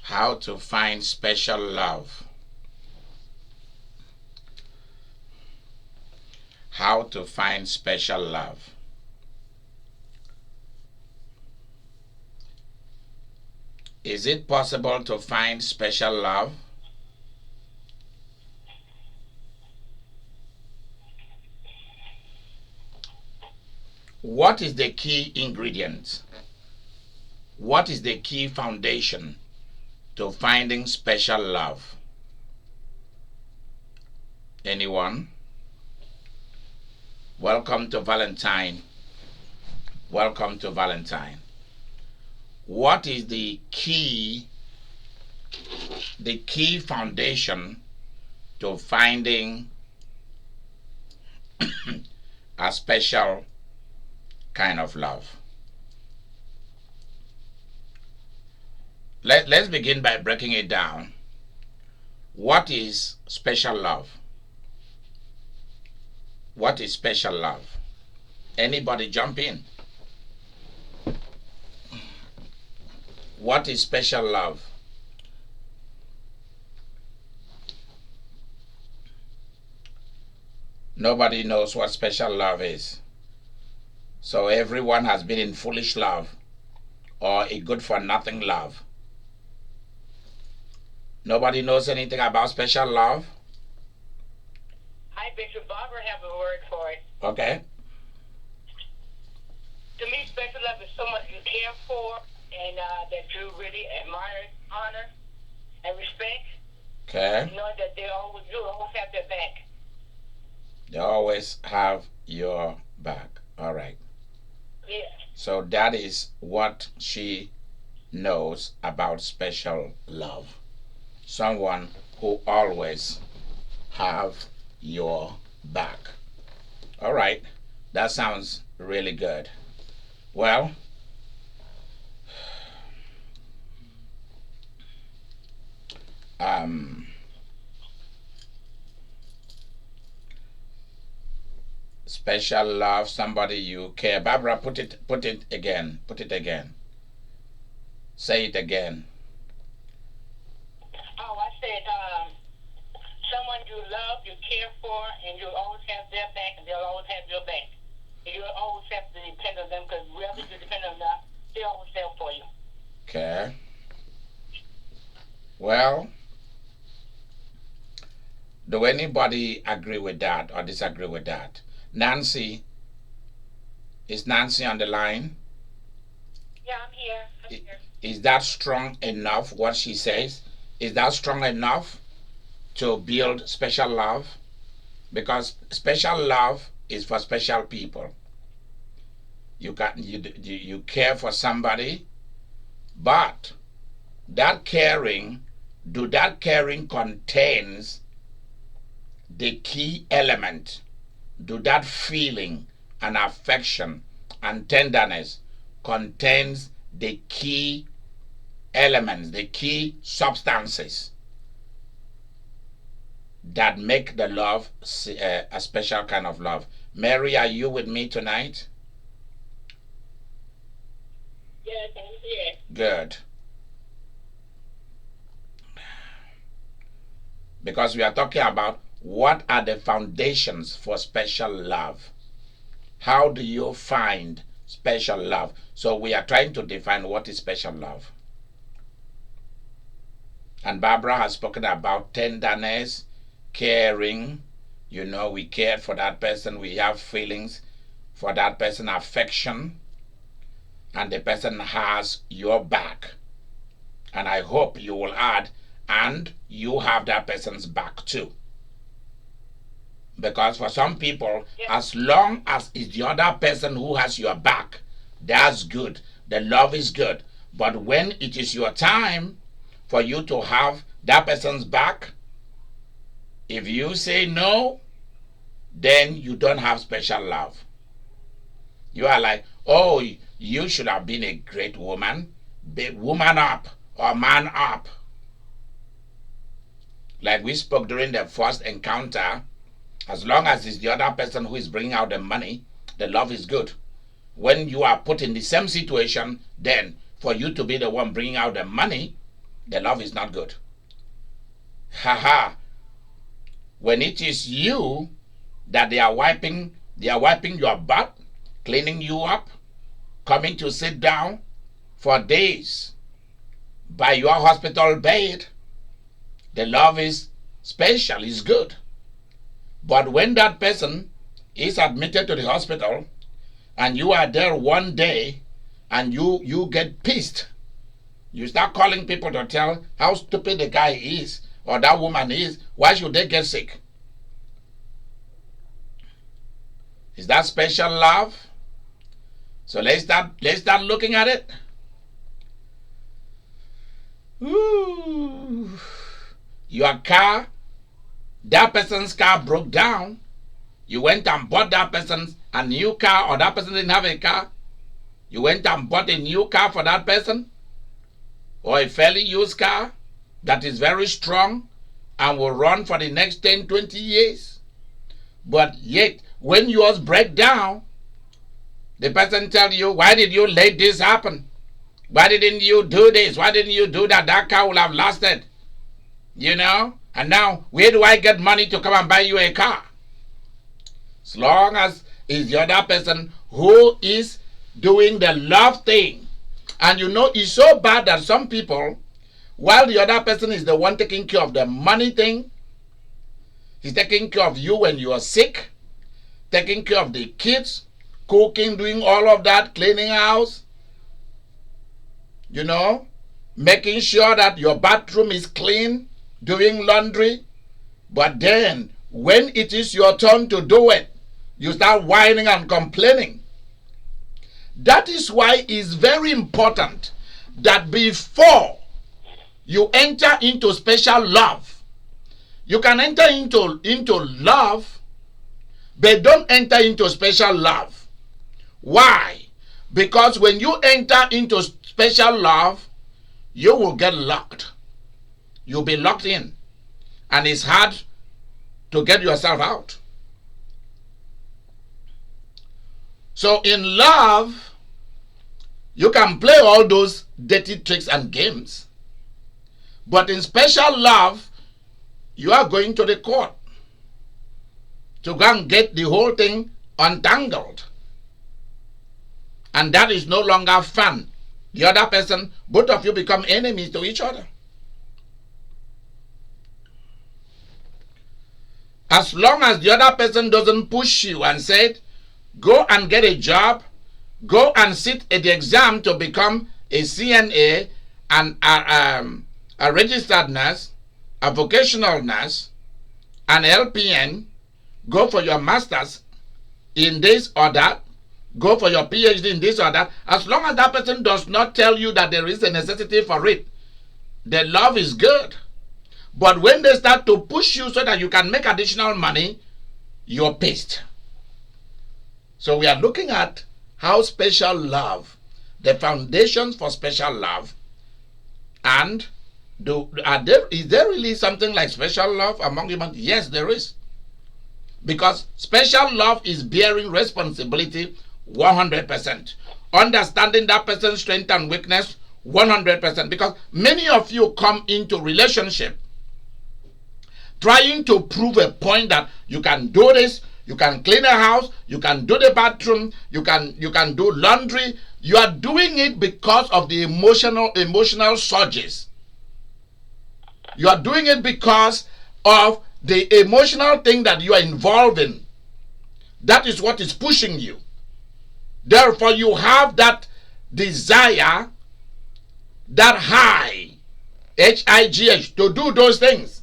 How to find special love. How to find special love. Is it possible to find special love? What is the key ingredient? What is the key foundation to finding special love? Anyone? Welcome to Valentine. Welcome to Valentine. What is the key foundation to finding a special kind of love? Let's begin by breaking it down. What is special love? What is special love? Anybody jump in? What is special love? Nobody knows what special love is. So everyone has been in foolish love or a good for nothing love. Nobody knows anything about special love? I bet your Barbara have a word for it. Okay. To me, special love is someone you care for and that you really admire, honor, and respect. Okay. You know that you always have their back. They always have your back. All right. Yeah. So that is what she knows about special love. Someone who always have your back. All right. That sounds really good. Well, special love, somebody you care. Barbara, put it again. Put it again. Say it again. Oh, I said someone you love, you care for, and you always have their back, and they'll always have your back. And you always have to depend on them, because wherever you depend on them, they always there for you. Okay. Well, do anybody agree with that or disagree with that? Nancy, is Nancy on the line? Yeah, I'm here. Is that strong enough, what she says? Is that strong enough to build special love? Because special love is for special people. You care for somebody, but that caring contains the key element? Do that feeling and affection and tenderness contains the key elements, the key substances that make the love a special kind of love? Mary, are you with me tonight? Yes, I'm here. Good. Because we are talking about what are the foundations for special love. How do you find special love? So we are trying to define what is special love. And Barbara has spoken about tenderness, caring. You know, we care for that person. We have feelings for that person, affection. And the person has your back. And I hope you will add, and you have that person's back too. Because for some people, as long as it's the other person who has your back, that's good. The love is good. But when it is your time for you to have that person's back, if you say no, then you don't have special love. You are like, oh, you should have been a great woman. Be woman up or man up. Like we spoke during the first encounter, as long as it's the other person who is bringing out the money, the love is good. When you are put in the same situation, then for you to be the one bringing out the money, the love is not good. Haha. When it is you that they are wiping your butt, cleaning you up, coming to sit down for days by your hospital bed, the love is special, is good. But when that person is admitted to the hospital and you are there one day and you get pissed, you start calling people to tell how stupid the guy is or that woman is, why should they get sick? Is that special love? So let's start looking at it. Ooh. Your car, that person's car broke down. You went and bought that person a new car, or that person didn't have a car. You went and bought a new car for that person, or a fairly used car that is very strong and will run for the next 10, 20 years. But yet, when yours break down, the person tell you, why did you let this happen? Why didn't you do this? Why didn't you do that? That car will have lasted. You know? And now, where do I get money to come and buy you a car? As long as it's the other person who is doing the love thing. And you know, it's so bad that some people, while the other person is the one taking care of the money thing, he's taking care of you when you are sick, taking care of the kids, cooking, doing all of that, cleaning house, you know, making sure that your bathroom is clean, doing laundry. But then, when it is your turn to do it, you start whining and complaining. That is why it's very important that before you enter into special love, you can enter into love, but don't enter into special love. Why? Because when you enter into special love, you will get locked. You'll be locked in. And it's hard to get yourself out. So in love, you can play all those dirty tricks and games. But in special love, you are going to the court to go and get the whole thing untangled. And that is no longer fun. The other person, both of you become enemies to each other. As long as the other person doesn't push you and say, go and get a job, go and sit at the exam to become a CNA, and a registered nurse, a vocational nurse, an LPN, go for your master's in this or that, go for your PhD in this or that. As long as that person does not tell you that there is a necessity for it, the love is good. But when they start to push you so that you can make additional money, you're pissed. So we are looking at how special love, the foundations for special love, and is there really something like special love among humans? Yes, there is. Because special love is bearing responsibility 100%. Understanding that person's strength and weakness 100%. Because many of you come into relationship trying to prove a point that you can do this, you can clean a house, you can do the bathroom, you can do laundry. You are doing it because of the emotional surges. You are doing it because of the emotional thing that you are involved in. That is what is pushing you. Therefore, you have that desire, that high, H-I-G-H, to do those things.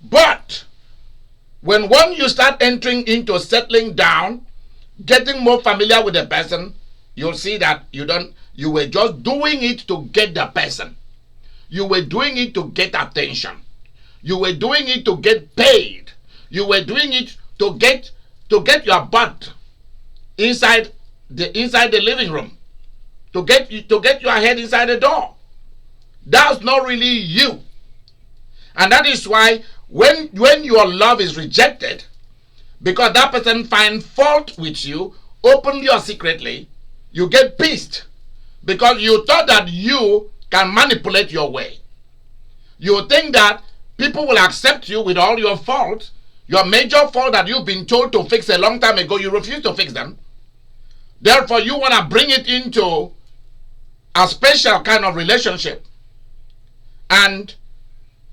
But when you start entering into settling down, getting more familiar with the person, you'll see that you were just doing it to get the person. You were doing it to get attention. You were doing it to get paid. You were doing it to get your butt inside the living room. To get your head inside the door. That's not really you. And that is why when your love is rejected, because that person finds fault with you, openly or secretly, you get pissed. Because you thought that you can manipulate your way. You think that people will accept you with all your faults, your major fault that you've been told to fix a long time ago, you refuse to fix them. Therefore, you want to bring it into a special kind of relationship. And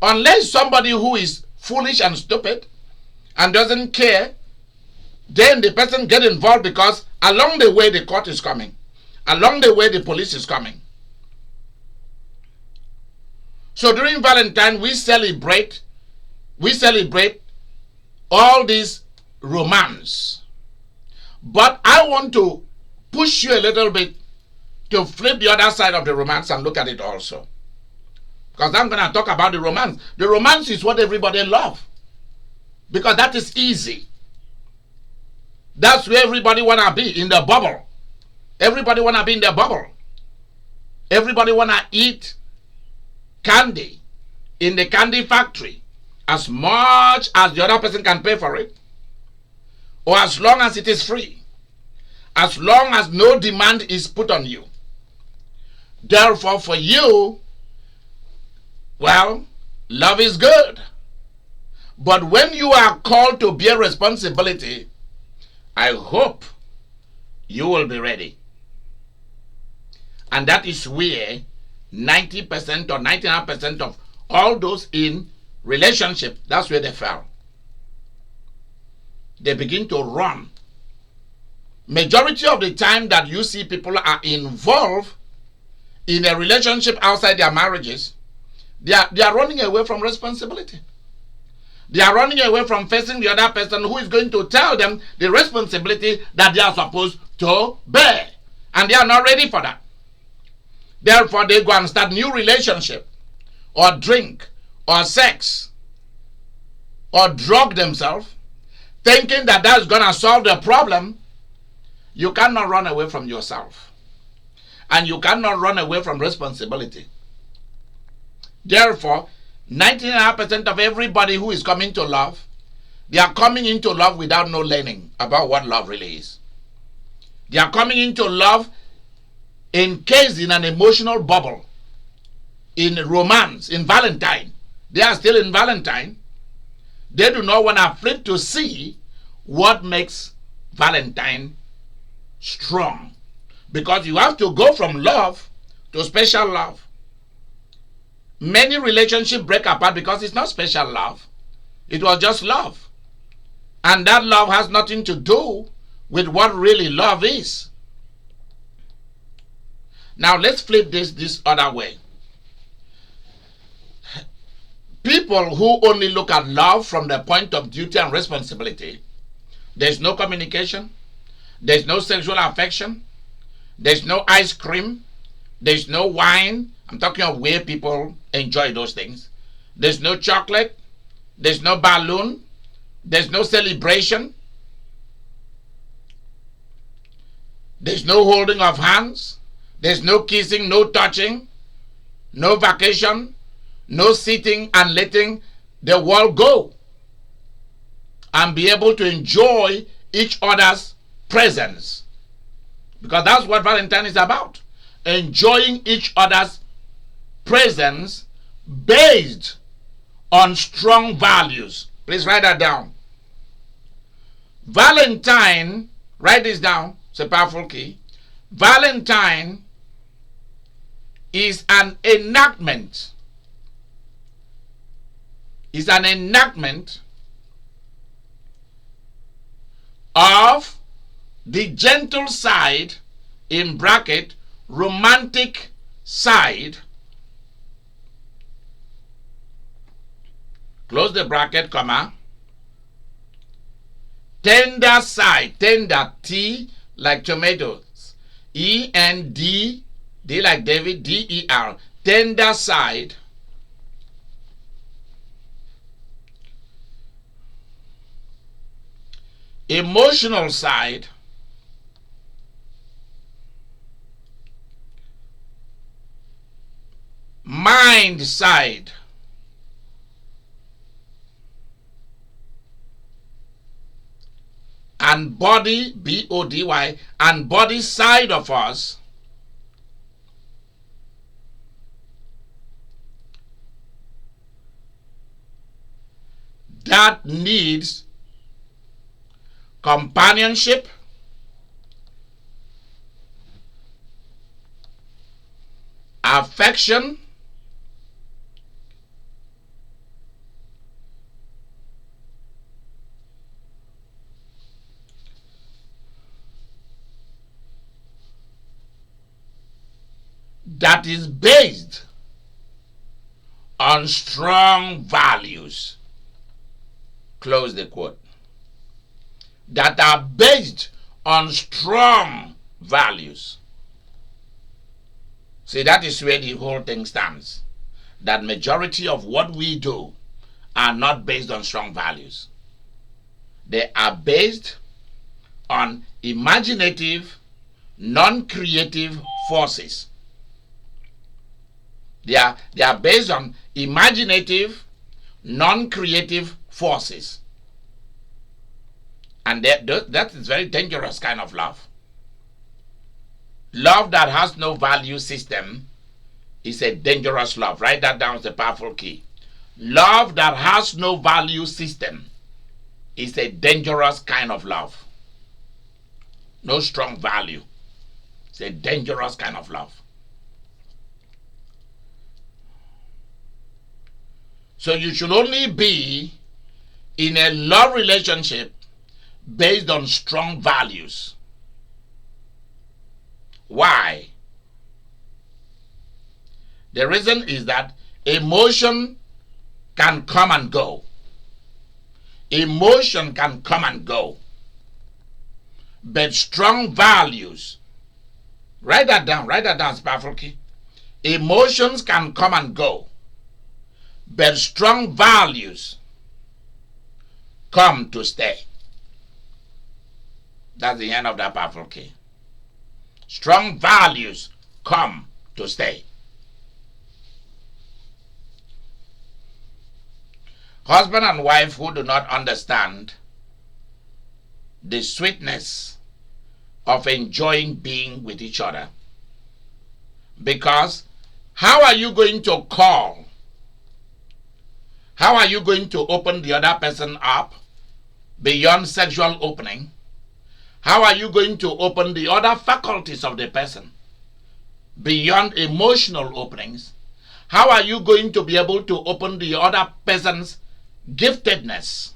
unless somebody who is foolish and stupid and doesn't care, then the person get involved, because along the way the court is coming. Along the way the police is coming. So during Valentine, we celebrate all this romance. But I want to push you a little bit to flip the other side of the romance and look at it also. Because I'm going to talk about the romance. The romance is what everybody loves. Because that is easy. That's where everybody want to be, in the bubble. Everybody want to be in the bubble. Everybody want to eat candy in the candy factory as much as the other person can pay for it, or as long as it is free, as long as no demand is put on you. Therefore, for you, well, love is good. But when you are called to bear responsibility, I hope you will be ready. And that is where 90% or 99% of all those in relationship, that's where they fail. They begin to run. Majority of the time that you see people are involved in a relationship outside their marriages, they are running away from responsibility. They are running away from facing the other person who is going to tell them the responsibility that they are supposed to bear. And they are not ready for that. Therefore, they go and start new relationship, or drink, or sex, or drug themselves, thinking that that's going to solve the problem. You cannot run away from yourself. And you cannot run away from responsibility. Therefore, 99% of everybody who is coming to love, they are coming into love without no learning about what love really is. They are coming into love encased in an emotional bubble, in romance, in Valentine. They are still in Valentine. They do not want to flip to see what makes Valentine strong. Because you have to go from love to special love. Many relationships break apart because it's not special love. It was just love. And that love has nothing to do with what really love is. Now let's flip this other way. People who only look at love from the point of duty and responsibility, there's no communication, there's no sexual affection, there's no ice cream, there's no wine. I'm talking of where people enjoy those things. There's no chocolate, there's no balloon, there's no celebration, there's no holding of hands, there's no kissing, no touching, no vacation, no sitting and letting the world go and be able to enjoy each other's presence. Because that's what Valentine is about. Enjoying each other's presence based on strong values. Please write that down. Valentine, write this down, it's a powerful key. Valentine is an enactment. Is an enactment of the gentle side, in bracket, romantic side, close the bracket, comma, tender side, tender, T like tomatoes, E-N-D, D like David, D-E-R, tender side, emotional side, mind side, and body, B-O-D-Y, and body side of us that needs companionship, affection, that is based on strong values. Close the quote. That are based on strong values. See, that is where the whole thing stands. That majority of what we do are not based on strong values. They are based on imaginative, non-creative forces. They are based on imaginative, non-creative forces. And that is very dangerous kind of love. Love that has no value system is a dangerous love. Write that down as a powerful key. Love that has no value system is a dangerous kind of love. No strong value. It's a dangerous kind of love. So you should only be in a love relationship based on strong values. Why? The reason is that emotion can come and go. Emotion can come and go. But strong values, write that down as powerful key. Emotions can come and go. But strong values come to stay. That's the end of that powerful key. Strong values come to stay. Husband and wife who do not understand the sweetness of enjoying being with each other. Because how are you going to call? How are you going to open the other person up beyond sexual opening? How are you going to open the other faculties of the person beyond emotional openings? How are you going to be able to open the other person's giftedness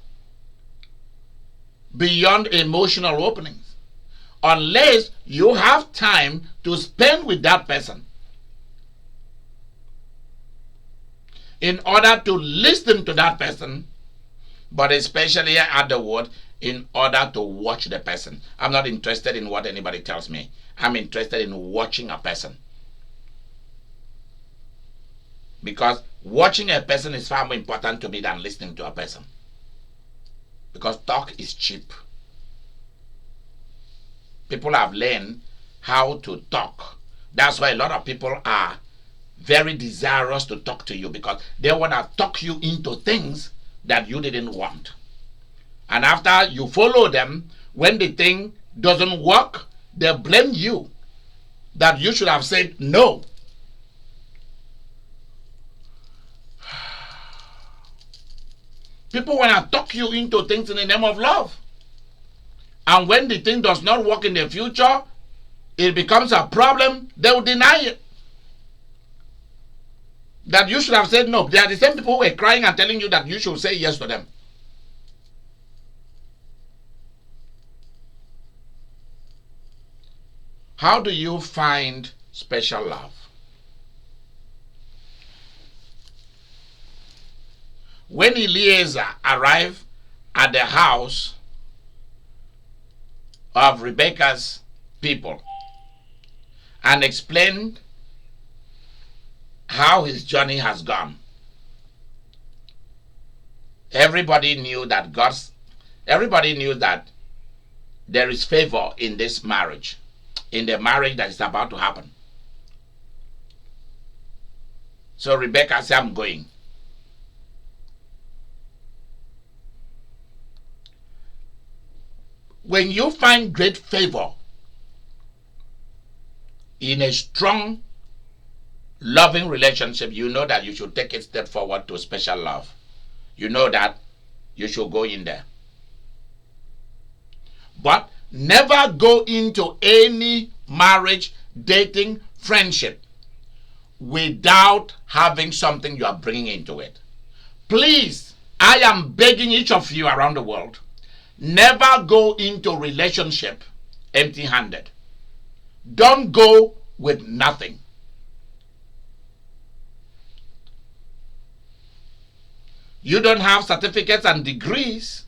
beyond emotional openings? Unless you have time to spend with that person in order to listen to that person, but especially at the word, in order to watch the person. I'm not interested in what anybody tells me. I'm interested in watching a person. Because watching a person is far more important to me than listening to a person. Because talk is cheap. People have learned how to talk. That's why a lot of people are very desirous to talk to you, because they want to talk you into things that you didn't want. And after you follow them, when the thing doesn't work, they blame you that you should have said no. People want to talk you into things in the name of love. And when the thing does not work in the future, it becomes a problem, they will deny it. That you should have said no. They are the same people who were crying and telling you that you should say yes to them. How do you find special love? When Eliezer arrived at the house of Rebekah's people and explained how his journey has gone, everybody knew that there is favor in this marriage, in the marriage that is about to happen. So Rebekah said, I'm going. When you find great favor in a strong, loving relationship, you know that you should take a step forward to special love. You know that you should go in there. But never go into any marriage, dating, friendship without having something you are bringing into it. Please, I am begging each of you around the world, never go into relationship empty-handed. Don't go with nothing. You don't have certificates and degrees.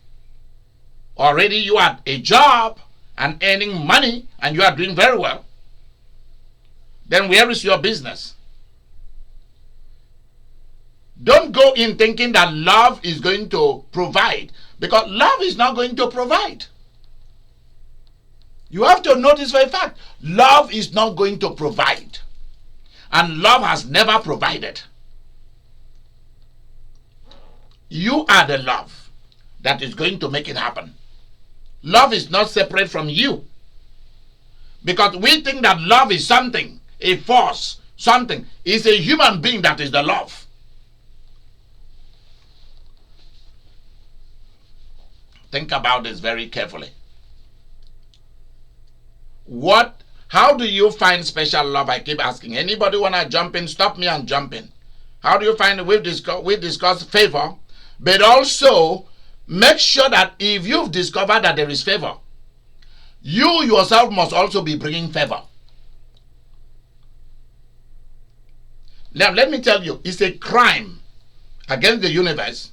Already you are a job and earning money and you are doing very well. Then where is your business? Don't go in thinking that love is going to provide, because love is not going to provide. You have to know this for a fact. Love is not going to provide. And love has never provided. You are the love that is going to make it happen. Love is not separate from you. Because we think that love is something, a force, something. It's a human being that is the love. Think about this very carefully. How do you find special love? I keep asking. Anybody want to jump in? Stop me and jump in. How do you find it? We discussed favor, but also make sure that if you've discovered that there is favor, you yourself must also be bringing favor. Now, let me tell you, it's a crime against the universe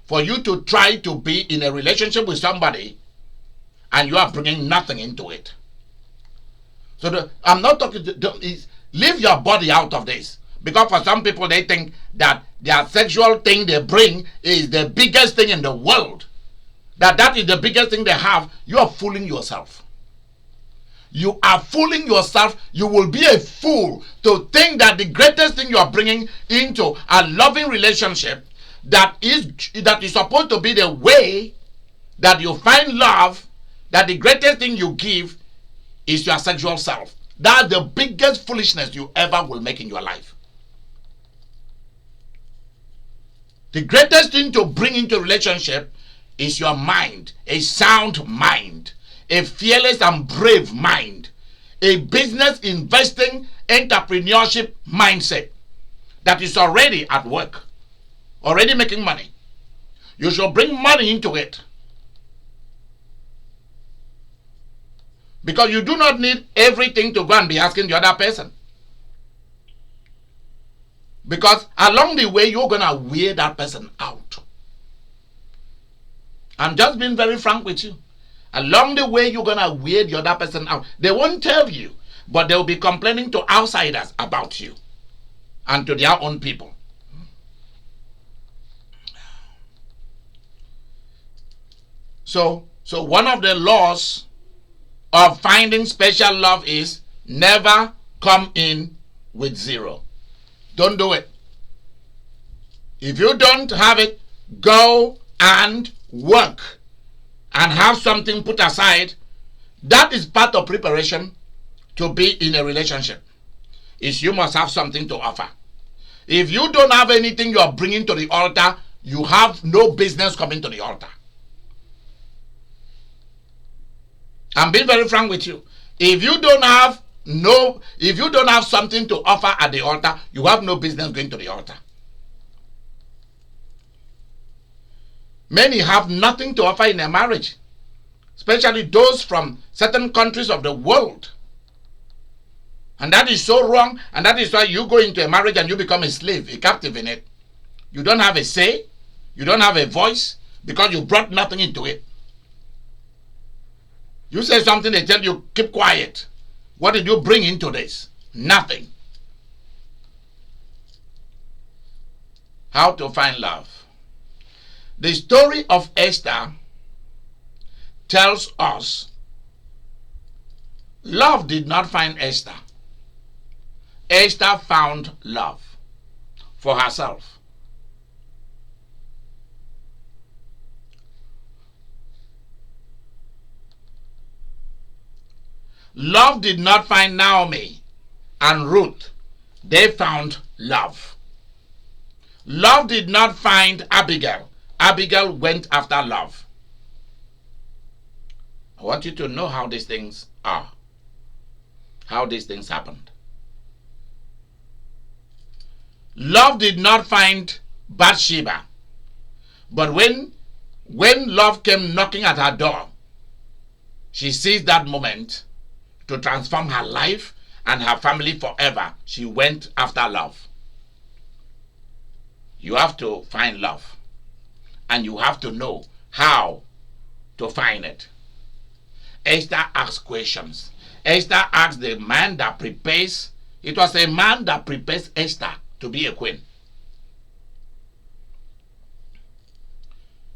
for you to try to be in a relationship with somebody and you are bringing nothing into it. So I'm not talking leave your body out of this. Because for some people, they think that their sexual thing they bring is the biggest thing in the world. That is the biggest thing they have. You are fooling yourself. You are fooling yourself. You will be a fool to think that the greatest thing you are bringing into a loving relationship that is supposed to be the way that you find love, that the greatest thing you give is your sexual self. That's the biggest foolishness you ever will make in your life. The greatest thing to bring into a relationship is your mind, a sound mind, a fearless and brave mind, a business investing entrepreneurship mindset that is already at work, already making money. You should bring money into it. Because you do not need everything to go and be asking the other person. Because along the way, you're going to wear that person out. I'm just being very frank with you. Along the way, you're going to wear the other person out. They won't tell you, but they'll be complaining to outsiders about you and to their own people. So one of the laws of finding special love is never come in with zero. Don't do it. If you don't have it, go and work and have something put aside. That is part of preparation to be in a relationship. Is you must have something to offer. If you don't have anything you are bringing to the altar, you have no business coming to the altar. I'm being very frank with you. If you don't have something to offer at the altar, you have no business going to the altar. Many have nothing to offer in a marriage, especially those from certain countries of the world. And that is so wrong, and that is why you go into a marriage and you become a slave, a captive in it. You don't have a say, you don't have a voice, because you brought nothing into it. You say something, they tell you, keep quiet. What did you bring into this? Nothing. How to find love. The story of Esther tells us love did not find Esther. Esther found love for herself. Love did not find Naomi and Ruth. They found love. Love did not find Abigail Abigail went after love. I want you to know how these things are, how these things happened. Love did not find Bathsheba, but when love came knocking at her door, she seized that moment to transform her life and her family forever. She went after love. You have to find love, and you have to know how to find it. Esther asked questions. Esther asked the man that prepares. It was a man that prepares Esther to be a queen.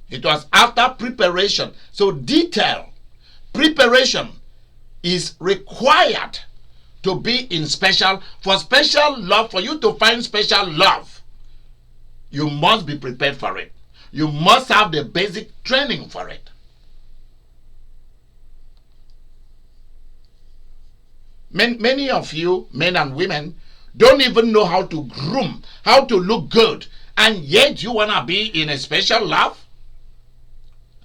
It was after preparation. So detail, preparation is required to be in special, for special love, for you to find special love, you must be prepared for it. You must have the basic training for it. Many of you, men and women, don't even know how to groom, how to look good, and yet you want to be in a special love?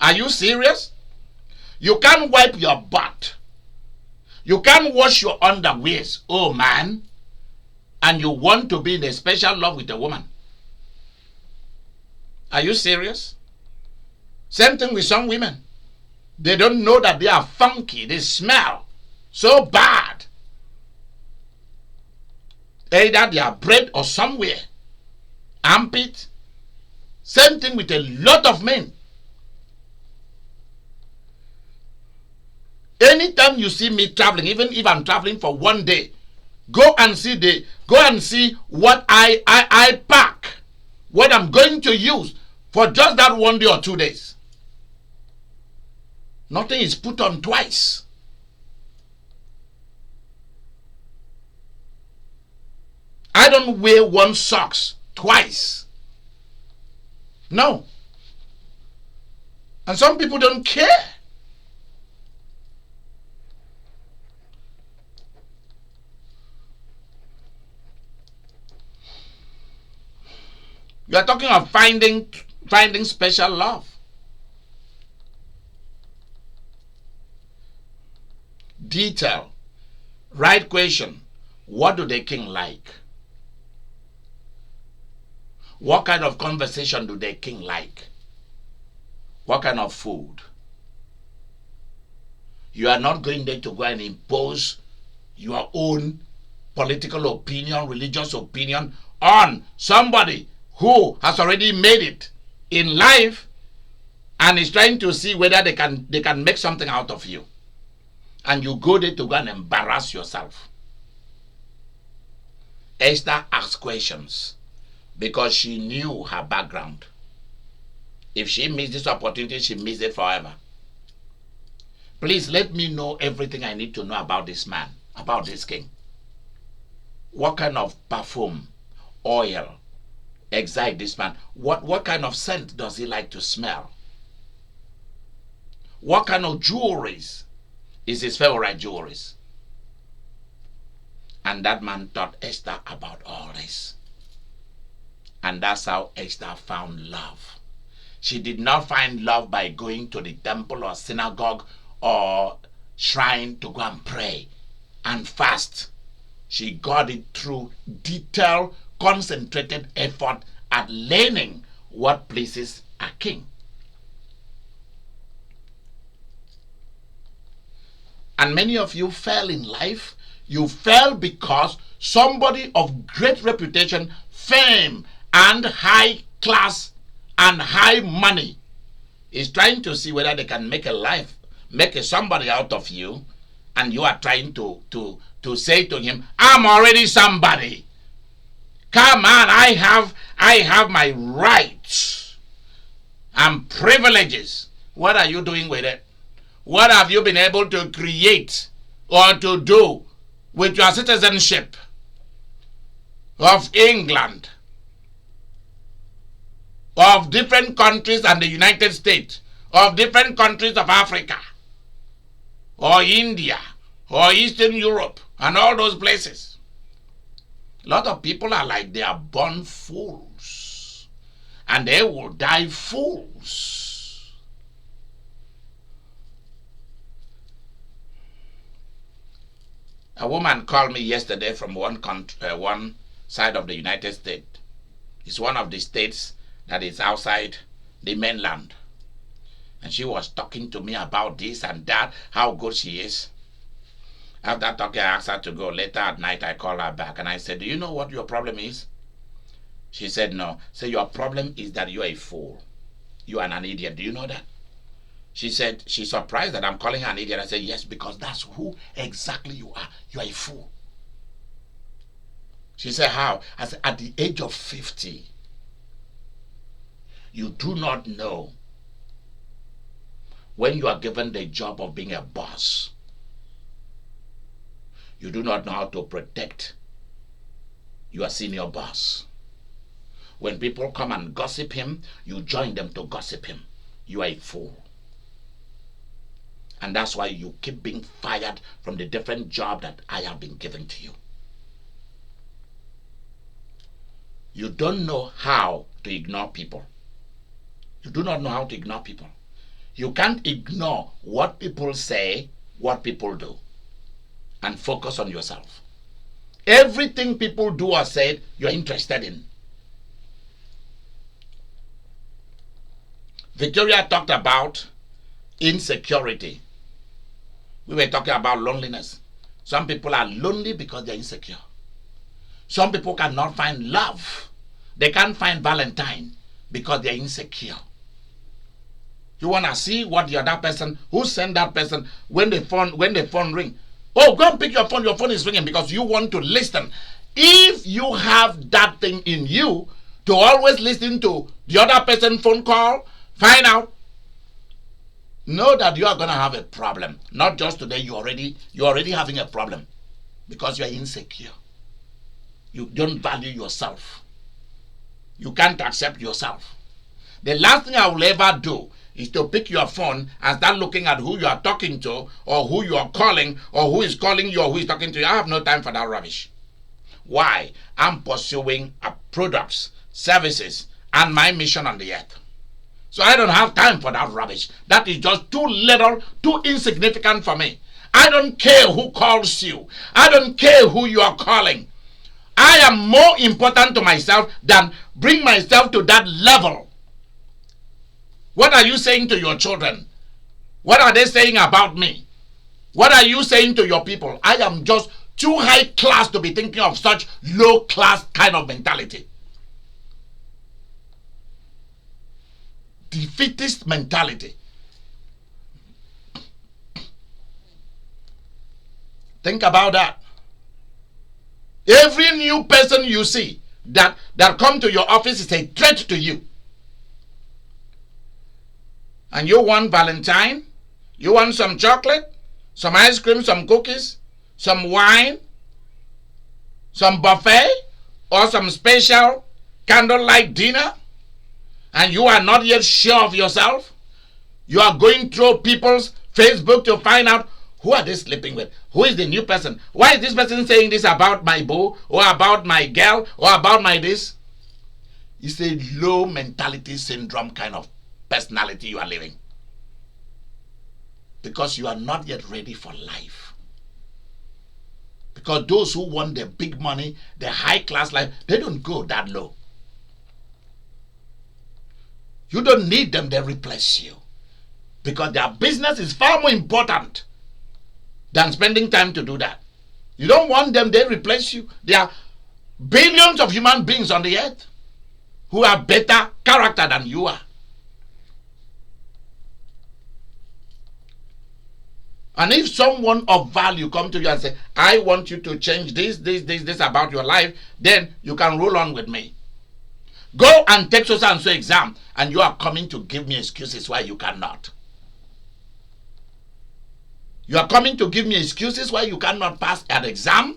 Are you serious? You can't wipe your butt. You can't wash your underwears, oh man, and you want to be in a special love with a woman. Are you serious? Same thing with some women. They don't know that they are funky. They smell so bad. Either they are bred or somewhere. Armpit. Same thing with a lot of men. Anytime you see me traveling, even if I'm traveling for one day, go and see what I pack, what I'm going to use for just that 1 day or 2 days. Nothing is put on twice. I don't wear one socks twice. No. And some people don't care. You are talking of finding special love. Detail. Right question. What do the king like? What kind of conversation do the king like? What kind of food? You are not going there to go and impose your own political opinion, religious opinion on somebody who has already made it in life and is trying to see whether they can make something out of you. And you go there to go and embarrass yourself. Esther asked questions because she knew her background. If she missed this opportunity, she missed it forever. Please let me know everything I need to know about this man, about this king. What kind of perfume, oil, excite this man? What kind of scent does he like to smell? What kind of jewelries is his favorite jewelries? And that man taught Esther about all this. And that's how Esther found love. She did not find love by going to the temple or synagogue or shrine to go and pray and fast. She got it through detailed, concentrated effort at learning what pleases a king. And many of you fell in life. You fell because somebody of great reputation, fame, and high class and high money is trying to see whether they can make somebody out of you, and you are trying to say to him, I'm already somebody. Come on, I have my rights and privileges. What are you doing with it? What have you been able to create or to do with your citizenship of England, of different countries and the United States, of different countries of Africa, or India, or Eastern Europe, and all those places? A lot of people are like they are born fools. and they will die fools. A woman called me yesterday from one side of the United States. It's one of the states that is outside the mainland. And she was talking to me about this and that, how good she is. After talking, I asked her to go. Later at night, I called her back and I said, do you know what your problem is? She said, no. So your problem is that you're a fool. You are an idiot. Do you know that? She said, she's surprised that I'm calling her an idiot. I said, yes, because that's who exactly you are. You are a fool. She said, how? I said, at the age of 50, you do not know when you are given the job of being a boss. You do not know how to protect your senior boss. When people come and gossip him, you join them to gossip him. You are a fool. And that's why you keep being fired from the different job that I have been given to you. You don't know how to ignore people. You do not know how to ignore people. You can't ignore what people say, what people do, and focus on yourself. Everything people do or say, you're interested in. Victoria talked about insecurity. We were talking about loneliness. Some people are lonely because they're insecure. Some people cannot find love. They can't find Valentine because they're insecure. You want to see what the other person, who sent that person when the phone ring. Oh, go and pick your phone. Your phone is ringing because you want to listen. If you have that thing in you to always listen to the other person's phone call, find out, know that you are going to have a problem. Not just today, you're already having a problem because you are insecure. You don't value yourself. You can't accept yourself. The last thing I will ever do is to pick your phone and start looking at who you are talking to, or who you are calling, or who is calling you, or who is talking to you. I have no time for that rubbish. Why? I'm pursuing products, services, and my mission on the earth. So I don't have time for that rubbish. That is just too little, too insignificant for me. I don't care who calls you. I don't care who you are calling. I am more important to myself than bring myself to that level. What are you saying to your children? What are they saying about me? What are you saying to your people? I am just too high class to be thinking of such low class kind of mentality. Defeatist mentality. Think about that. Every new person you see that come to your office is a threat to you. And you want Valentine? You want some chocolate? Some ice cream? Some cookies? Some wine? Some buffet? Or some special candlelight dinner? And you are not yet sure of yourself? You are going through people's Facebook to find out who are they sleeping with? Who is the new person? Why is this person saying this about my boo? Or about my girl? Or about my this? It's a low mentality syndrome kind of personality you are living. Because you are not yet ready for life. Because those who want the big money, the high class life, they don't go that low. You don't need them, they replace you. Because their business is far more important than spending time to do that. You don't want them, they replace you. There are billions of human beings on the earth who have better character than you are. And if someone of value come to you and say, I want you to change this about your life, then you can roll on with me. Go and take so and so exam, and you are coming to give me excuses why you cannot. You are coming to give me excuses why you cannot pass an exam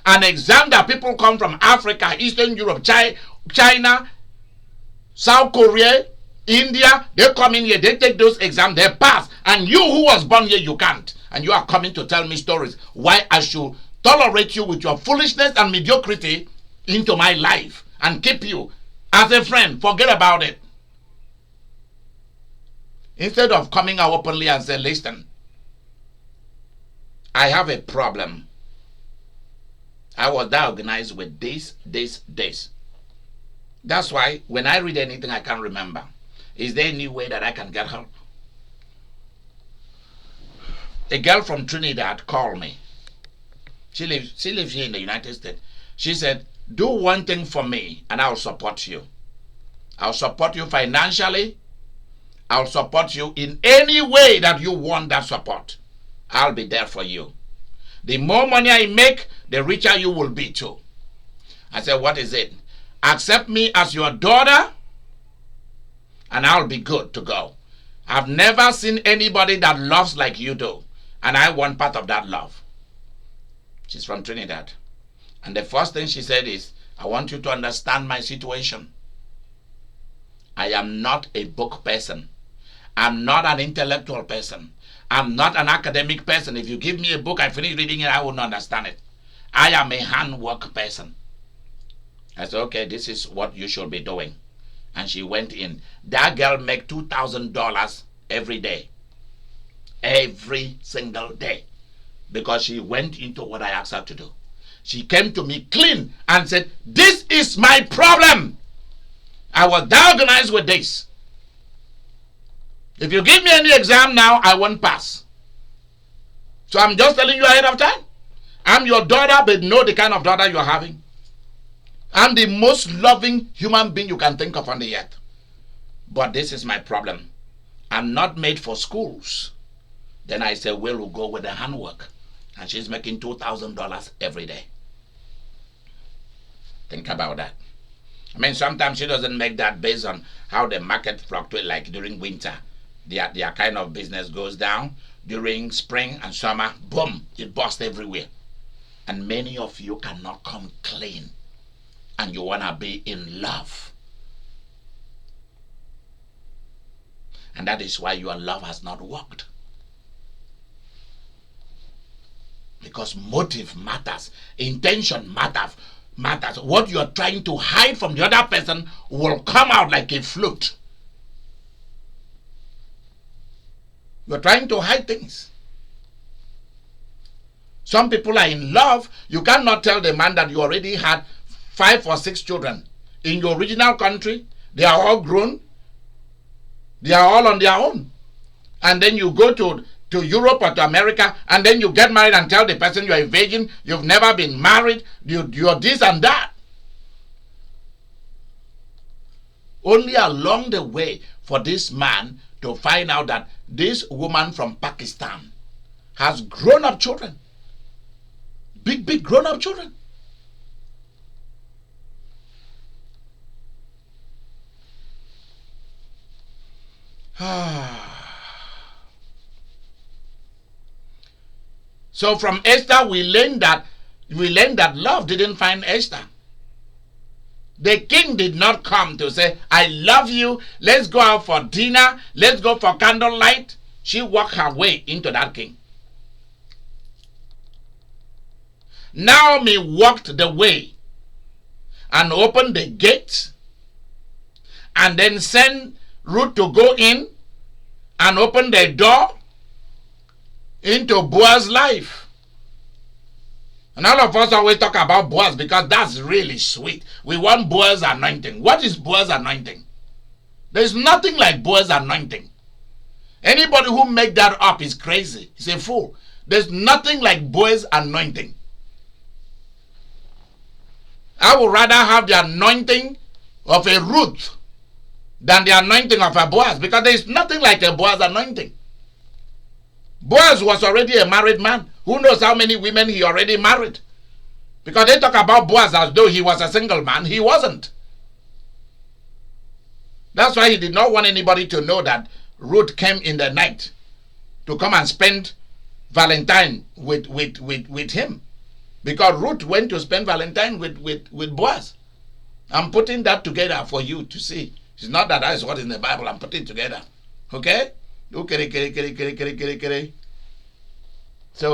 that people come from Africa, Eastern Europe, China, South Korea, India, they come in here, they take those exams, they pass, and you who was born here, you can't. And you are coming to tell me stories why I should tolerate you with your foolishness and mediocrity into my life and keep you As a friend, forget about it. Instead of coming out openly and say, listen, I have a problem. I was diagnosed with this. That's why when I read anything, I can't remember. Is there any way that I can get help? A girl from Trinidad called me. She lives here in the United States. She said, do one thing for me and I'll support you. I'll support you financially. I'll support you in any way that you want that support. I'll be there for you. The more money I make, the richer you will be too. I said, what is it? Accept me as your daughter and I'll be good to go. I've never seen anybody that loves like you do. And I want part of that love. She's from Trinidad. And the first thing she said is, I want you to understand my situation. I am not a book person. I'm not an intellectual person. I'm not an academic person. If you give me a book, I finish reading it, I will not understand it. I am a handwork person. I said, okay, this is what you should be doing. And she went in. That girl make $2,000 every day. Every single day. Because she went into what I asked her to do. She came to me clean and said, this is my problem. I was diagnosed with this. If you give me any exam now, I won't pass. So I'm just telling you ahead of time. I'm your daughter, but know the kind of daughter you're having. I'm the most loving human being you can think of on the earth. But this is my problem. I'm not made for schools. Then I said, well, we'll go with the handwork. And she's making $2,000 every day. Think about that. I mean, sometimes she doesn't make that based on how the market fluctuates, like during winter. Their kind of business goes down. During spring and summer, boom, it busts everywhere. And many of you cannot come clean. And you want to be in love. And that is why your love has not worked. Because motive matters. Intention matters. What you are trying to hide from the other person will come out like a flute. You are trying to hide things. Some people are in love. You cannot tell the man that you already had 5 or 6 children. In your original country, they are all grown. They are all on their own. And then you go to Europe or to America, and then you get married and tell the person you are a virgin, you've never been married, you're this and that. Only along the way for this man to find out that this woman from Pakistan has grown-up children. Big grown-up children. So from Esther, we learned that love didn't find Esther. The king did not come to say, I love you, let's go out for dinner, let's go for candlelight. She walked her way into that king. Naomi walked the way and opened the gate and then sent Ruth to go in and open the door into Boaz's life. And all of us always talk about Boaz because that's really sweet. We want Boaz's anointing. What is Boaz's anointing? There's nothing like Boaz's anointing. Anybody who make that up is crazy. He's a fool. There's nothing like Boaz's anointing. I would rather have the anointing of a Ruth than the anointing of a Boaz, because there is nothing like a Boaz anointing. Boaz was already a married man. Who knows how many women he already married? Because they talk about Boaz as though he was a single man. He wasn't. That's why he did not want anybody to know that Ruth came in the night to come and spend Valentine with him. Because Ruth went to spend Valentine with Boaz. I'm putting that together for you to see. It's not that is what is in the Bible. I'm putting it together. Okay? So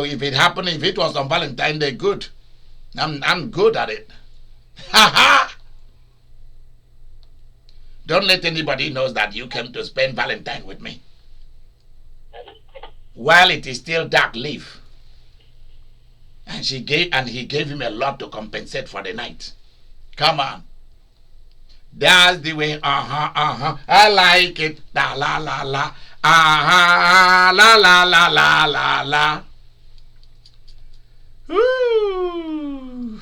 if it happened, if it was on Valentine Day, good. I'm good at it. Ha ha! Don't let anybody know that you came to spend Valentine with me. While it is still dark, leave. And he gave him a lot to compensate for the night. Come on. That's the way. I like it. La la la la. La la la la la la. Ooh.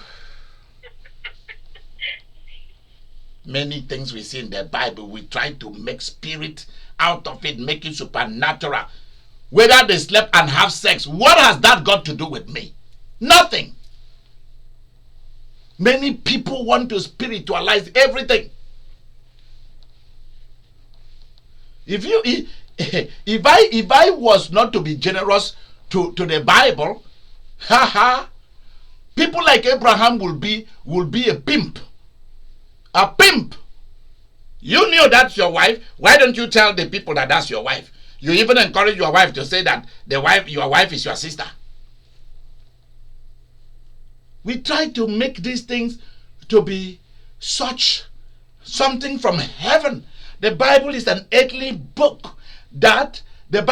Many things we see in the Bible, we try to make spirit out of it, make it supernatural. Whether they slept and have sex, what has that got to do with me? Nothing. Many people want to spiritualize everything. If I was not to be generous to the Bible, people like Abraham will be a pimp. A pimp. You knew that's your wife. Why don't you tell the people that that's your wife? You even encourage your wife to say that your wife is your sister. We try to make these things to be something from heaven. The Bible is an earthly book. That the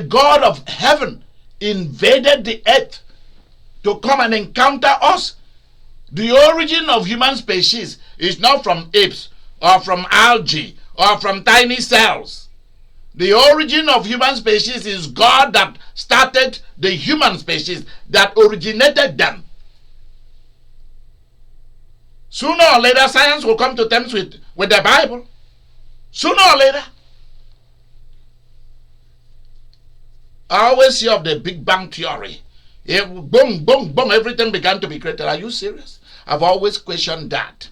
God of heaven invaded the earth to come and encounter us. The origin of human species is not from apes or from algae or from tiny cells. The origin of human species is God that started the human species, that originated them. Sooner or later, science will come to terms with the Bible. Sooner or later. I always hear of the Big Bang Theory. Boom, boom, boom, everything began to be created. Are you serious? I've always questioned that.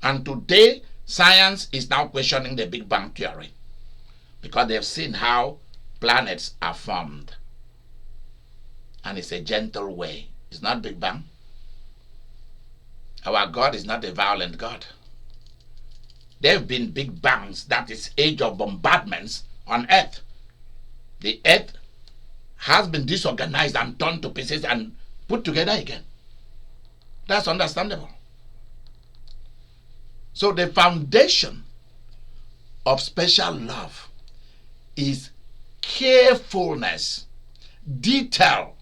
And today, science is now questioning the Big Bang Theory. Because they've seen how planets are formed. And it's a gentle way. It's not Big Bang. Our God is not a violent God. There have been big bangs, that is age of bombardments on earth. The earth has been disorganized and torn to pieces and put together again. That's understandable. So the foundation of special love is carefulness, detail,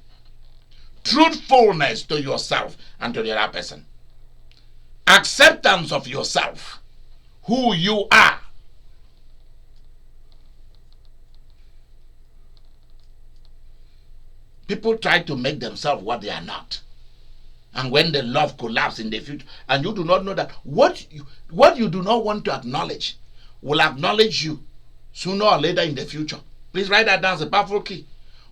truthfulness to yourself and to the other person. Acceptance of yourself, who you are. People try to make themselves what they are not. And when the love collapses in the future, and you do not know that what you do not want to acknowledge will acknowledge you sooner or later in the future. Please write that down as a powerful key.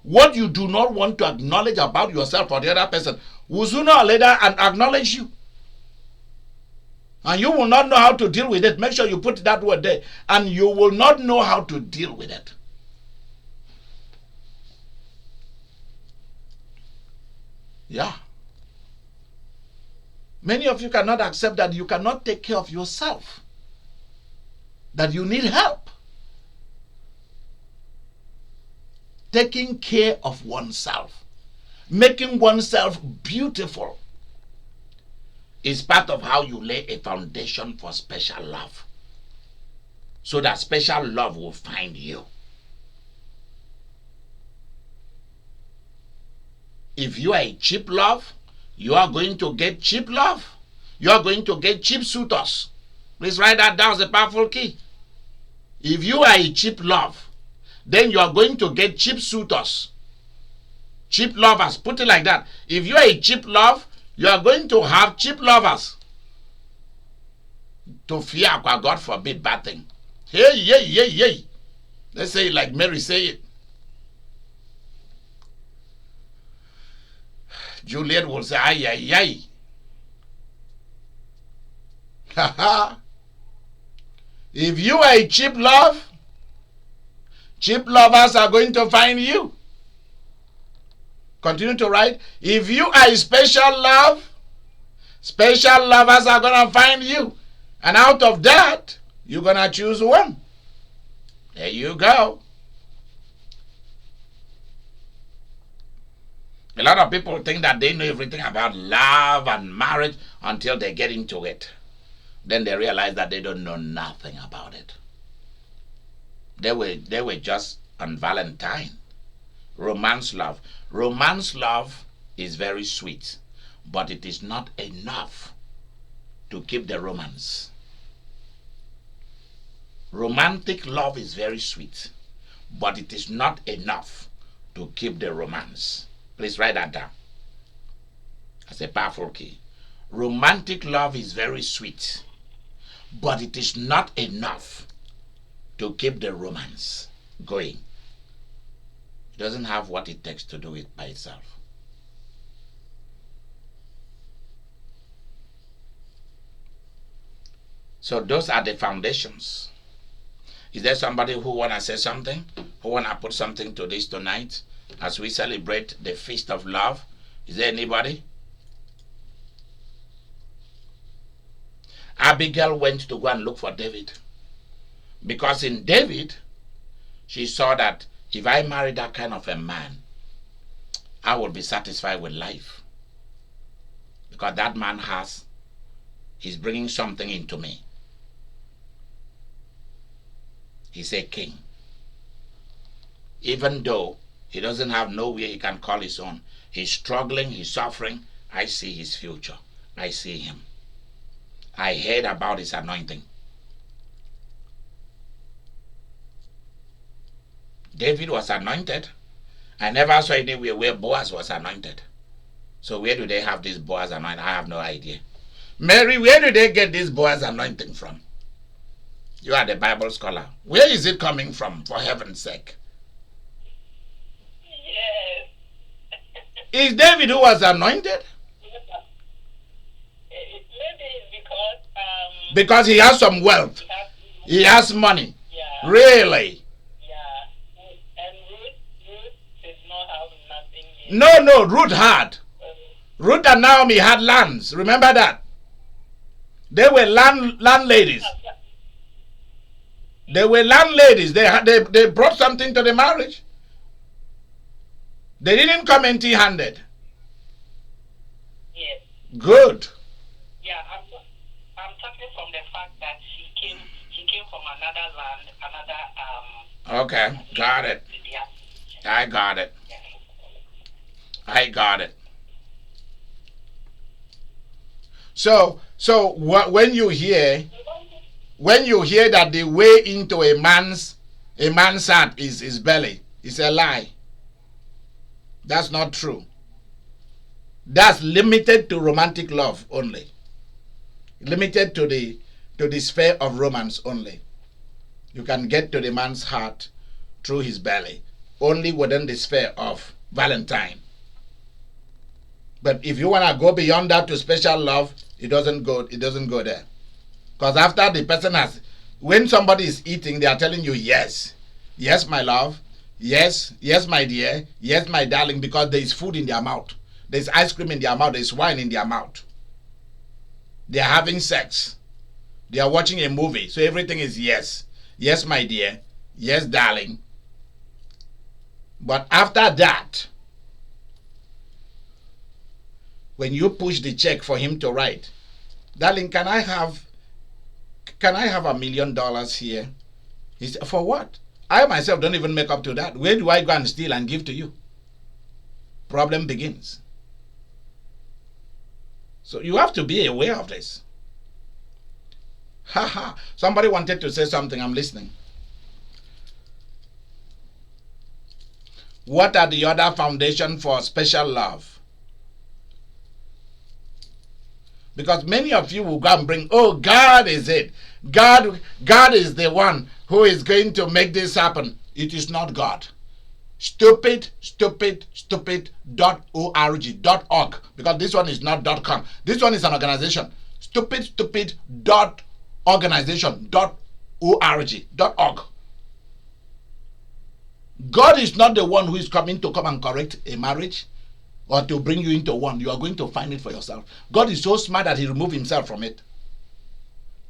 What you do not want to acknowledge about yourself or the other person will sooner or later acknowledge you. And you will not know how to deal with it. Make sure you put that word there. And you will not know how to deal with it. Yeah. Many of you cannot accept that you cannot take care of yourself. That you need help. Taking care of oneself. Making oneself beautiful is part of how you lay a foundation for special love. So that special love will find you. If you are a cheap love, you are going to get cheap love. You are going to get cheap suitors. Please write that down as a powerful key. If you are a cheap love, then you are going to get cheap suitors. Cheap lovers. Put it like that. If you are a cheap love, you are going to have cheap lovers. To fear, God forbid, bad thing. Hey, yay, yay, yay. Let's say it like Mary say it. Juliet will say, ay, ay, ay. Ha. If you are a cheap love, cheap lovers are going to find you. Continue to write. If you are a special love, special lovers are going to find you. And out of that, you're going to choose one. There you go. A lot of people think that they know everything about love and marriage until they get into it. Then they realize that they don't know nothing about it. They were just on Valentine. Romance love. Romance love is very sweet, but it is not enough to keep the romance. Romantic love is very sweet, but it is not enough to keep the romance. Please write that down. That's a powerful key. Romantic love is very sweet, but it is not enough to keep the romance going. It doesn't have what it takes to do it by itself. So those are the foundations. Is there somebody who want to say something? Who want to put something to this tonight as we celebrate the Feast of Love? Is there anybody? Abigail went to go and look for David. Because in David, she saw that if I marry that kind of a man, I will be satisfied with life. Because that man he's bringing something into me. He's a king. Even though he doesn't have nowhere he can call his own. He's struggling, he's suffering. I see his future. I see him. I heard about his anointing. David was anointed. I never saw anywhere where Boaz was anointed. So where do they have this Boaz anointing? I have no idea. Mary, where do they get this Boaz anointing from? You are the Bible scholar. Where is it coming from, for heaven's sake? Yes. Is David who was anointed? Maybe it's because he has some wealth. He has money. Yeah. Really? Yeah. And Ruth did not have nothing. No, Ruth had. Ruth and Naomi had lands. Remember that? They were landladies. They were landladies. They brought something to the marriage. They didn't come empty-handed. Yes. Good. Yeah, I'm talking from the fact that she came from another land, Okay, got it. I got it. I got it. So when you hear that the way into a man's heart is his belly, it's a lie. That's not true. That's limited to romantic love only. Limited to the sphere of romance only. You can get to the man's heart through his belly, only within the sphere of Valentine. But if you want to go beyond that to special love, it doesn't go there. Because after the person when somebody is eating, they are telling you yes, my love, yes, my dear, yes, my darling, because there is food in their mouth. There's ice cream in their mouth. There's wine in their mouth. They are having sex. They are watching a movie. So everything is yes. Yes, my dear. Yes, darling. But after that, when you push the check for him to write, darling, can I have $1 million here? He said, for what? I myself don't even make up to that. Where do I go and steal and give to you? Problem begins. So you have to be aware of this. Haha. Somebody wanted to say something. I'm listening. What are the other foundation for special love? Because many of you will go and bring, oh, God is it. God is the one who is going to make this happen. It is not God. Stupid .org, because this one is not .com. This one is an organization. Stupid .org. God is not the one who is coming to come and correct a marriage or to bring you into one. You are going to find it for yourself. God is so smart that he removed himself from it.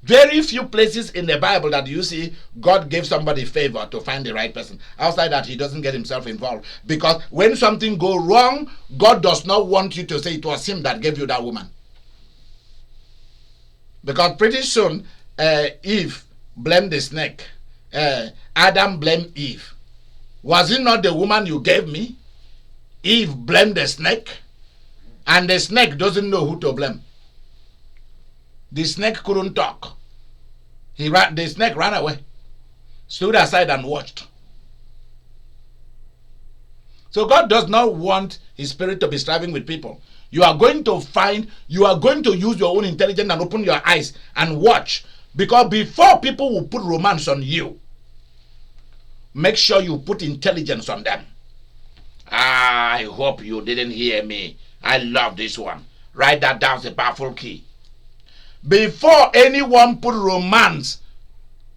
Very few places in the Bible that you see God gave somebody favor to find the right person. Outside that, he doesn't get himself involved. Because when something goes wrong, God does not want you to say it was him that gave you that woman. Because pretty soon, Eve blamed the snake. Adam blamed Eve. Was it not the woman you gave me? Eve blamed the snake. And the snake doesn't know who to blame. The snake couldn't talk. The snake ran away, stood aside and watched. So God does not want his spirit to be striving with people. You are going to use your own intelligence and open your eyes and watch. Because before people will put romance on you, make sure you put intelligence on them. I hope you didn't hear me. I love this one. Write that down, it's a powerful key. Before anyone put romance,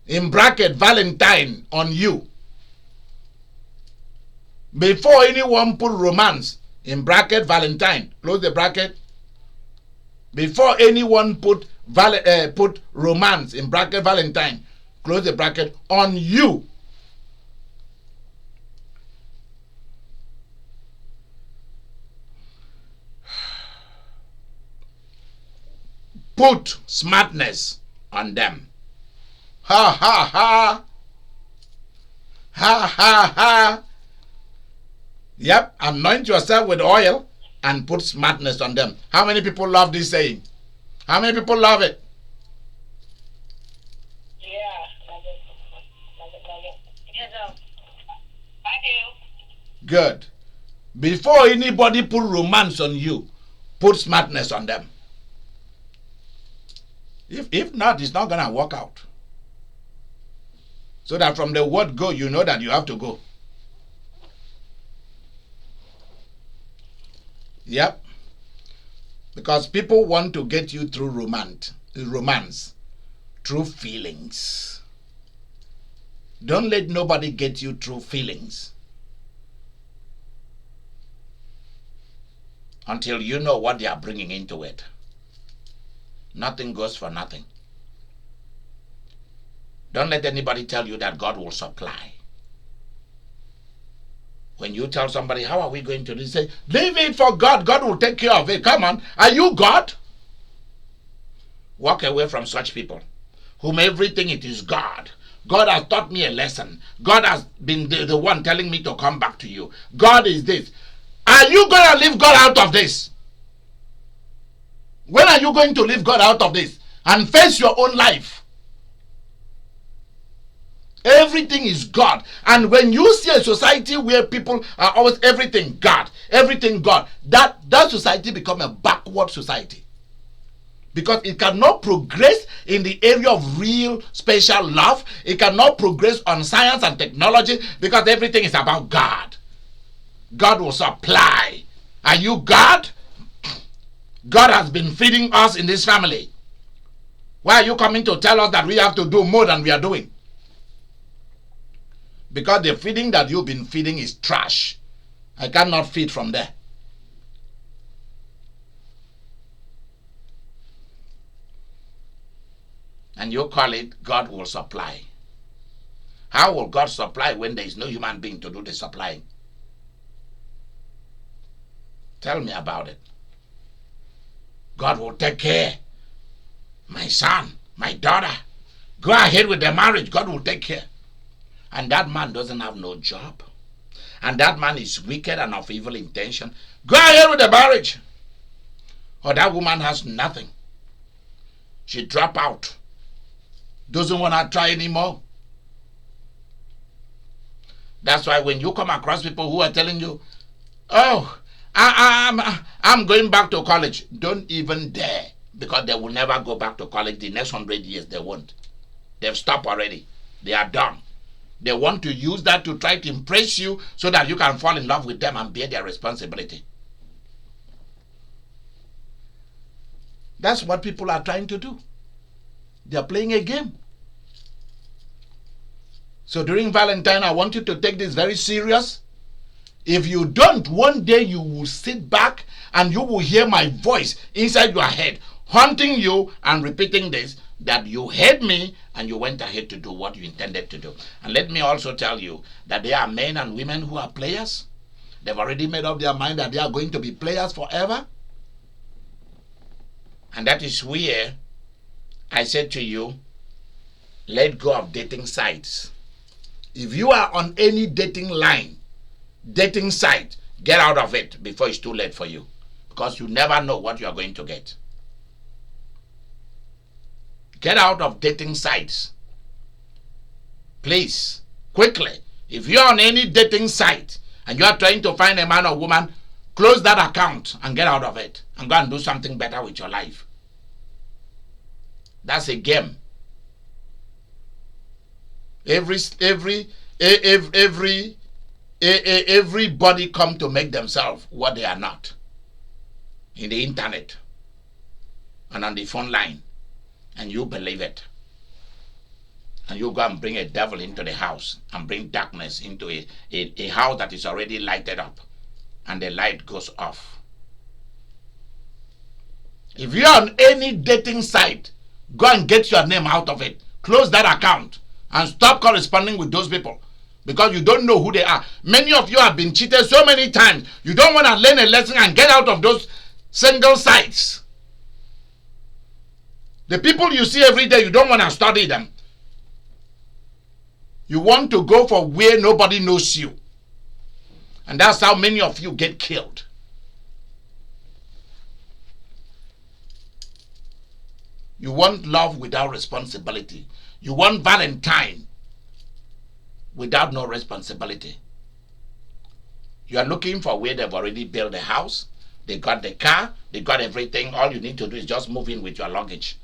in bracket, Valentine, on you. Before anyone put romance, in bracket, Valentine, close the bracket. Before anyone put romance, in bracket, Valentine, close the bracket, on you. Put smartness on them. Ha ha ha. Ha ha ha. Yep, anoint yourself with oil and put smartness on them. How many people love this saying? How many people love it? Yeah, love it. Thank you. Good. Before anybody put romance on you, put smartness on them. If not, it's not going to work out. So that from the word go, you know that you have to go. Yep. Because people want to get you through romance, through feelings. Don't let nobody get you through feelings until you know what they are bringing into it. Nothing goes for nothing. Don't let anybody tell you that God will supply. When you tell somebody, how are we going to do this? Say, leave it for God. God will take care of it. Come on. Are you God? Walk away from such people whom everything it is God. God has taught me a lesson. God has been the one telling me to come back to you. God is this. Are you going to leave God out of this? When are you going to leave God out of this and face your own life? Everything is God. And when you see a society where people are always everything God, that society become a backward society. Because it cannot progress in the area of real special love. It cannot progress on science and technology because everything is about God. God will supply. Are you God? God has been feeding us in this family. Why are you coming to tell us that we have to do more than we are doing? Because the feeding that you've been feeding is trash. I cannot feed from there. And you call it God will supply. How will God supply when there is no human being to do the supplying? Tell me about it. God will take care. My son, my daughter, go ahead with the marriage. God will take care. And that man doesn't have no job. And that man is wicked and of evil intention. Go ahead with the marriage. Or that woman has nothing. She drop out. Doesn't want to try anymore. That's why when you come across people who are telling you, oh, I'm going back to college. Don't even dare. Because they will never go back to college. The next 100 years, they won't. They've stopped already. They are done. They want to use that to try to impress you so that you can fall in love with them and bear their responsibility. That's what people are trying to do. They are playing a game. So during Valentine, I want you to take this very serious. If you don't, one day you will sit back and you will hear my voice inside your head, haunting you and repeating this. that you hate me and you went ahead to do what you intended to do. And let me also tell you that there are men and women who are players. They've already made up their mind that they are going to be players forever. And that is where I said to you, let go of dating sites. If you are on any dating site, get out of it before it's too late for you. Because you never know what you are going to get. Get out of dating sites. Please, quickly. If you are on any dating site and you are trying to find a man or woman, close that account and get out of it and go and do something better with your life. That's a game. Everybody come to make themselves what they are not. In the internet and on the phone line. And you believe it. And you go and bring a devil into the house and bring darkness into a house that is already lighted up. And the light goes off. If you're on any dating site, go and get your name out of it. Close that account and stop corresponding with those people. Because you don't know who they are. Many of you have been cheated so many times. You don't want to learn a lesson and get out of those single sites. The people you see every day, you don't want to study them. You want to go for where nobody knows you. And that's how many of you get killed. You want love without responsibility. You want Valentine without no responsibility. You are looking for where they've already built a house. They got the car. They got everything. All you need to do is just move in with your luggage.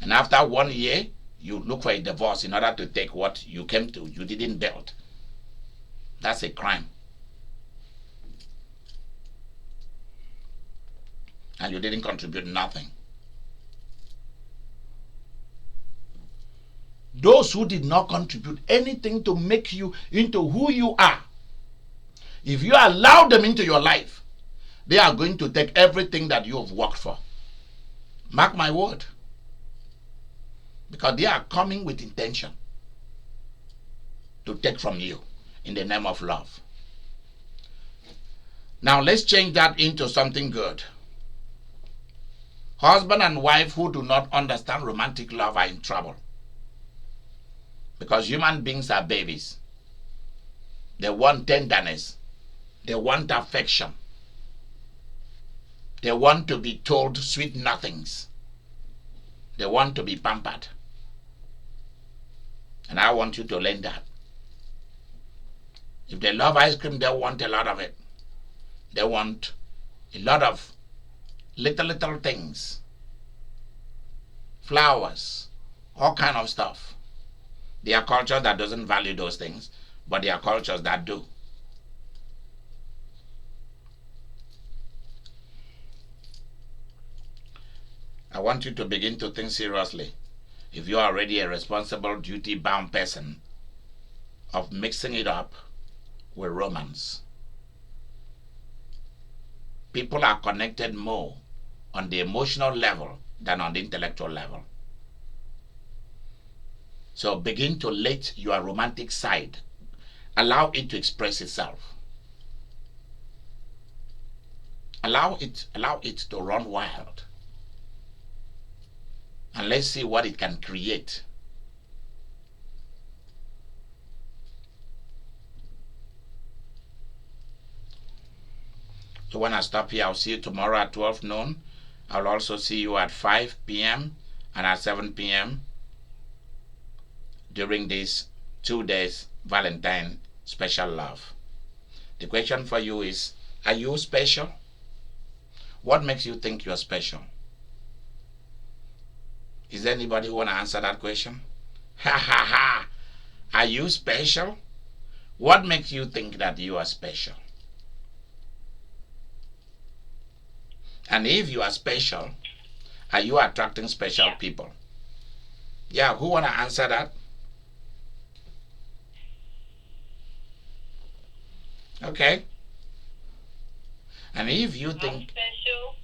And after 1 year, you look for a divorce in order to take what you came to. You didn't build. That's a crime. And you didn't contribute nothing. Those who did not contribute anything to make you into who you are, if you allow them into your life, they are going to take everything that you have worked for. Mark my word. Because they are coming with intention to take from you in the name of love. Now let's change that into something good. Husband and wife who do not understand romantic love are in trouble. Because human beings are babies. They want tenderness. They want affection. They want to be told sweet nothings. They want to be pampered. And I want you to learn that. If they love ice cream, they want a lot of it. They want a lot of little things. Flowers. All kind of stuff. There are cultures that doesn't value those things. But there are cultures that do. I want you to begin to think seriously. If you are already a responsible, duty-bound person, of mixing it up with romance. People are connected more on the emotional level than on the intellectual level. So begin to let your romantic side, allow it to express itself. Allow it to run wild. And let's see what it can create. So when I stop here, I'll see you tomorrow at 12 noon. I'll also see you at 5 p.m. and at 7 p.m. during these 2 days Valentine special love. The question for you is, are you special? What makes you think you're special? Is there anybody who want to answer that question? Ha ha ha! Are you special? What makes you think that you are special? And if you are special, are you attracting special people? Yeah, who want to answer that? Okay. And if you think... I'm special.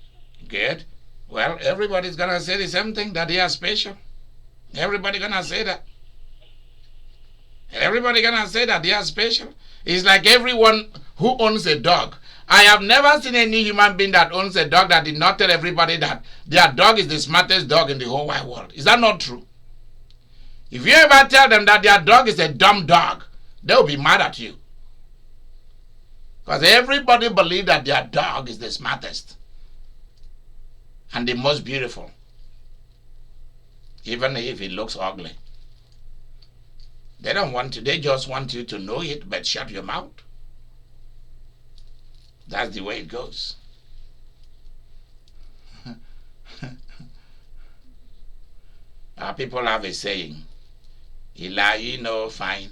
Good. Well, everybody's gonna say the same thing, that they are special. Everybody gonna say that. Everybody gonna say that they are special. It's like everyone who owns a dog. I have never seen any human being that owns a dog that did not tell everybody that their dog is the smartest dog in the whole wide world. Is that not true? If you ever tell them that their dog is a dumb dog, they'll be mad at you. Because everybody believes that their dog is the smartest and the most beautiful, even if it looks ugly. They don't want to, they just want you to know it, but shut your mouth. That's the way it goes. Our people have a saying, Ilayi no fine,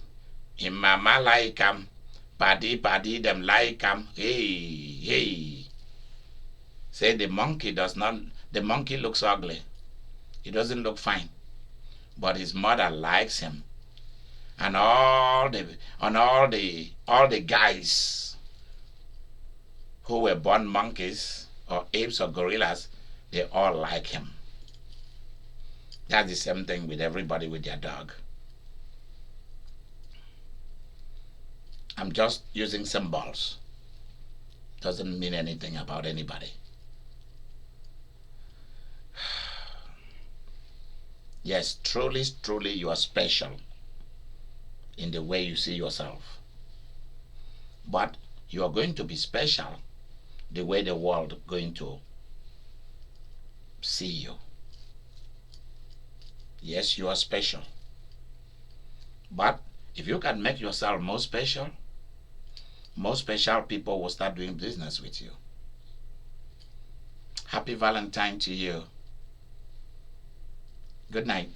in mama like paddy them like hey, hey. Say the monkey looks ugly. He doesn't look fine. But his mother likes him. And all the guys who were born monkeys or apes or gorillas, they all like him. That's the same thing with everybody with their dog. I'm just using symbols. Doesn't mean anything about anybody. Yes, truly, truly you are special in the way you see yourself. But you are going to be special the way the world is going to see you. Yes, you are special. But if you can make yourself more special people will start doing business with you. Happy Valentine to you. Good night.